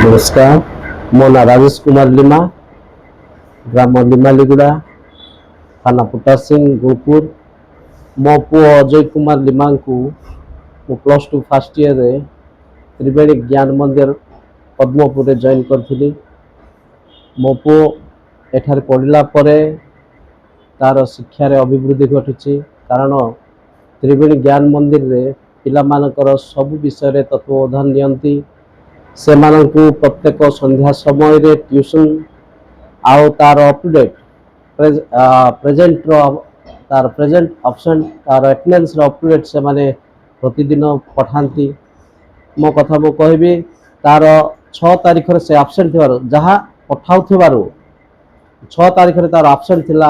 नमस्कार मो ना राजेश कुमार लिमा ग्राम लिमालीगुड़ा थाना पुटा सिंह गुणपुर मो पु अजय कुमार लिमा को प्लस टू फर्स्ट ईयर रे त्रिवेणी ज्ञान मंदिर पद्मपुर जॉइन करी। मो पु एठार पढ़ला तार शिक्षार अभिवृद्धि घटी कारण त्रिवेणी ज्ञान मंदिर रे पिला मानकर सब विषय तत्वबोधन नियंती से प्रत्येक संध्या समय रे ट्यूशन आउ तार अपडेट प्रेजेंट तार प्रेजेंट ऑप्शन तार अटेंडेंस अपडेट से माने प्रतिदिन पठाती। मो कथा मु कहबी तार 6 तारीख से एब्सेंट थिबार जहाँ पठाउथिबारु 6 तारीख रे तार एब्सेंट थिला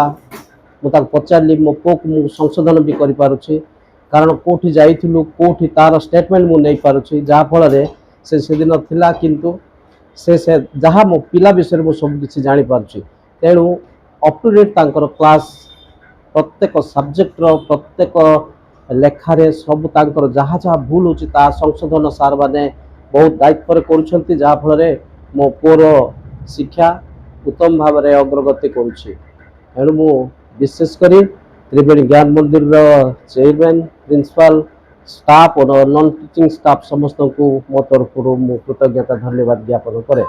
मु ताक पचारली मो पो को संशोधन भी करि पारुछि कारण कोठी जाइथिलु कोठी तार स्टेटमेंट मु नै पारुछि जहाँ फल रे से दिन थिला किंतु से जहाँ मो पिला विषय में सब किसी जानी पार्ची तेणु अप टू डेट तांकर क्लास प्रत्येक सब्जेक्ट प्रत्येक लेखारे सब तांकर जहाँ जहाँ भूल होची ता संशोधन सार माने बहुत दायित्व करुछंती जहाँ फल मो पुओर शिक्षा उत्तम भाव में अग्रगति करुछि। तेणु मु विशेष करी त्रिवेणी ज्ञान मंदिर चेयरमैन प्रिंसिपल स्टाफ और नॉन टीचिंग स्टाफ समस्त को मो तरफ कृतज्ञता धन्यवाद ज्ञापन करे।